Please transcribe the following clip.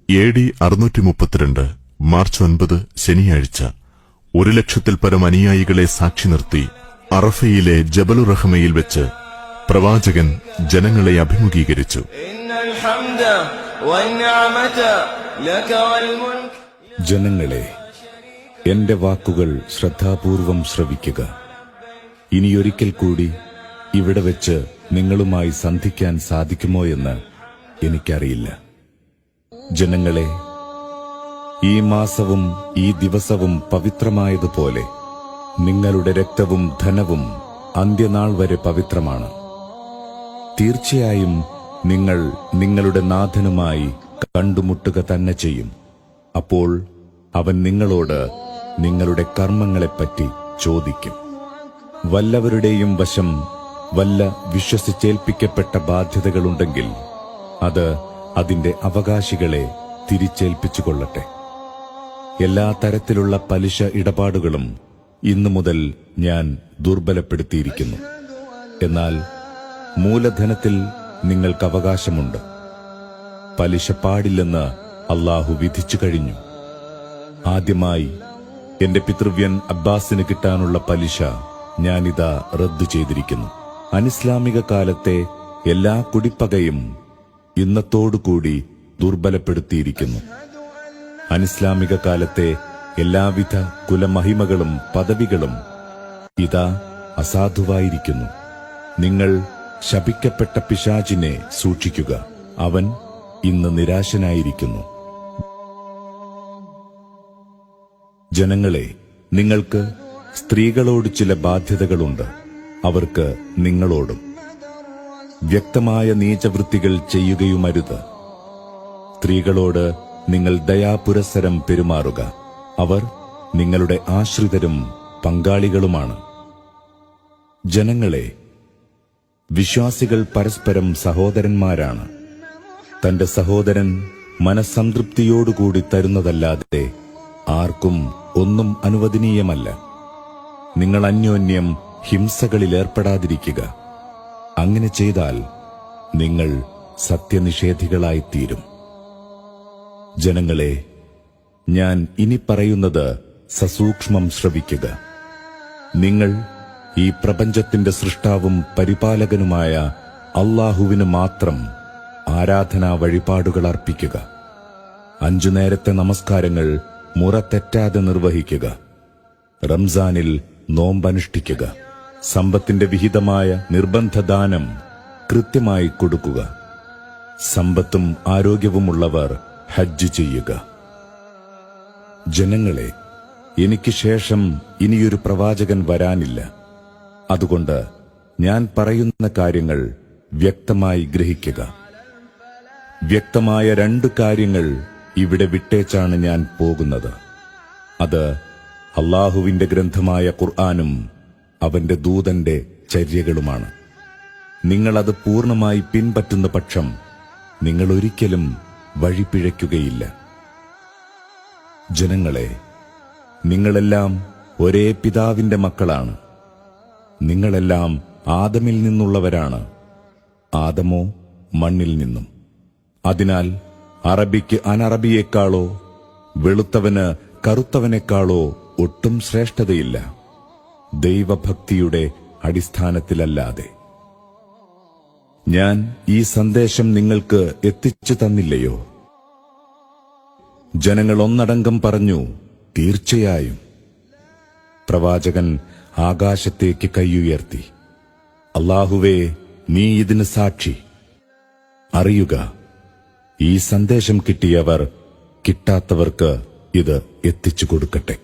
AD 632 March 9 ശനിയാഴ്ച 1,00,000-ൽ പരം അനുയായികളെ സാക്ഷി നിർത്തി അറഫയിലെ ജബലുറഹ്മയിൽ വെച്ച് പ്രവാചകൻ ജനങ്ങളെ അഭിമുഖീകരിച്ചു. ജനങ്ങളെ, എന്റെ വാക്കുകൾ ശ്രദ്ധാപൂർവം ശ്രവിക്കുക. ഇനിയൊരിക്കൽ കൂടി ഇവിടെ വെച്ച് നിങ്ങളുമായി സന്ധിക്കാൻ സാധിക്കുമോ എന്ന് എനിക്കറിയില്ല. ജനങ്ങളെ, ഈ മാസവും ഈ ദിവസവും പവിത്രമായതുപോലെ നിങ്ങളുടെ രക്തവും ധനവും അന്ത്യനാൾ വരെ പവിത്രമാണ്. തീർച്ചയായും നിങ്ങൾ നിങ്ങളുടെ നാഥനുമായി കണ്ടുമുട്ടുക തന്നെ ചെയ്യും. അപ്പോൾ അവൻ നിങ്ങളോട് നിങ്ങളുടെ കർമ്മങ്ങളെപ്പറ്റി ചോദിക്കും. വല്ലവരുടെയും വശം വല്ല വിശ്വസിച്ചേൽപ്പിക്കപ്പെട്ട ബാധ്യതകളുണ്ടെങ്കിൽ അത് അതിന്റെ അവകാശികളെ തിരിച്ചേൽപ്പിച്ചുകൊള്ളട്ടെ. എല്ലാ തരത്തിലുള്ള പലിശ ഇടപാടുകളും ഇന്നു മുതൽ ഞാൻ ദുർബലപ്പെടുത്തിയിരിക്കുന്നു. എന്നാൽ മൂലധനത്തിൽ നിങ്ങൾക്ക് അവകാശമുണ്ട്. പലിശ പാടില്ലെന്ന് അല്ലാഹു വിധിച്ചു കഴിഞ്ഞു. ആദ്യമായി എന്റെ പിതൃവ്യൻ അബ്ബാസിന് കിട്ടാനുള്ള പലിശ ഞാനിതാ റദ്ദു ചെയ്തിരിക്കുന്നു. അനിസ്ലാമിക കാലത്തെ എല്ലാ കുടിപ്പകയും ഇന്നത്തോടുകൂടി ദുർബലപ്പെടുത്തിയിരിക്കുന്നു. അനിസ്ലാമിക കാലത്തെ എല്ലാവിധ കുലമഹിമകളും പദവികളും ഇതാ അസാധുവായിരിക്കുന്നു. നിങ്ങൾ ശപിക്കപ്പെട്ട പിശാചിനെ സൂക്ഷിക്കുക. അവൻ ഇന്ന് നിരാശനായിരിക്കുന്നു. ജനങ്ങളെ, നിങ്ങൾക്ക് സ്ത്രീകളോട് ചില ബാധ്യതകളുണ്ട്. അവർക്ക് നിങ്ങളോടും വ്യക്തമായ നീചവൃത്തികൾ ചെയ്യുകയുമരുത്. സ്ത്രീകളോട് നിങ്ങൾ ദയാപുരസ്സരം പെരുമാറുക. അവർ നിങ്ങളുടെ ആശ്രിതരും പങ്കാളികളുമാണ്. ജനങ്ങളെ, വിശ്വാസികൾ പരസ്പരം സഹോദരന്മാരാണ്. തന്റെ സഹോദരൻ മനസ്സംതൃപ്തിയോടുകൂടി തരുന്നതല്ലാതെ ആർക്കും ഒന്നും അനുവദനീയമല്ല. നിങ്ങൾ അന്യോന്യം ഹിംസകളിലേർപ്പെടാതിരിക്കുക. അങ്ങനെ ചെയ്താൽ നിങ്ങൾ സത്യനിഷേധികളായിത്തീരും. ജനങ്ങളെ, ഞാൻ ഇനി പറയുന്നത് സസൂക്ഷ്മം ശ്രവിക്കുക. നിങ്ങൾ ഈ പ്രപഞ്ചത്തിന്റെ സൃഷ്ടാവും പരിപാലകനുമായ അല്ലാഹുവിന് മാത്രം ആരാധനാ വഴിപാടുകൾ അർപ്പിക്കുക. 5 നേരത്തെ നമസ്കാരങ്ങൾ മുറ തെറ്റാതെ നിർവഹിക്കുക. റംസാനിൽ നോമ്പനുഷ്ഠിക്കുക. സമ്പത്തിന്റെ വിഹിതമായ നിർബന്ധദാനം കൃത്യമായി കൊടുക്കുക. സമ്പത്തും ആരോഗ്യവുമുള്ളവർ ഹജ്ജ് ചെയ്യുക. ജനങ്ങളെ, എനിക്ക് ശേഷം ഇനിയൊരു പ്രവാചകൻ വരാനില്ല. അതുകൊണ്ട് ഞാൻ പറയുന്ന കാര്യങ്ങൾ വ്യക്തമായി ഗ്രഹിക്കുക. വ്യക്തമായ 2 കാര്യങ്ങൾ ഇവിടെ വിട്ടേച്ചാണ് ഞാൻ പോകുന്നത്. അത് അല്ലാഹുവിന്റെ ഗ്രന്ഥമായ ഖുർആനും അവന്റെ ദൂതന്റെ ചര്യകളുമാണ്. നിങ്ങളത് പൂർണ്ണമായി പിൻപറ്റുന്ന പക്ഷം നിങ്ങൾ ഒരിക്കലും വഴിപിഴയ്ക്കുകയില്ല. ജനങ്ങളെ, നിങ്ങളെല്ലാം ഒരേ പിതാവിന്റെ മക്കളാണ്. നിങ്ങളെല്ലാം ആദമിൽ നിന്നുള്ളവരാണ്. ആദമോ മണ്ണിൽ നിന്നും. അതിനാൽ അറബിക്ക് അനറബിയേക്കാളോ വെളുത്തവന് കറുത്തവനേക്കാളോ ഒട്ടും ശ്രേഷ്ഠതയില്ല, ദൈവഭക്തിയുടെ അടിസ്ഥാനത്തിലല്ലാതെ. ഞാൻ ഈ സന്ദേശം നിങ്ങൾക്ക് എത്തിച്ചു തന്നില്ലയോ? ജനങ്ങൾ ഒന്നടങ്കം പറഞ്ഞു, തീർച്ചയായും. പ്രവാചകൻ ആകാശത്തേക്ക് കൈയുയർത്തി, അല്ലാഹുവേ, നീ ഇതിന് സാക്ഷി. അറിയുക, ഈ സന്ദേശം കിട്ടിയവർ കിട്ടാത്തവർക്ക് ഇത് എത്തിച്ചു കൊടുക്കട്ടെ.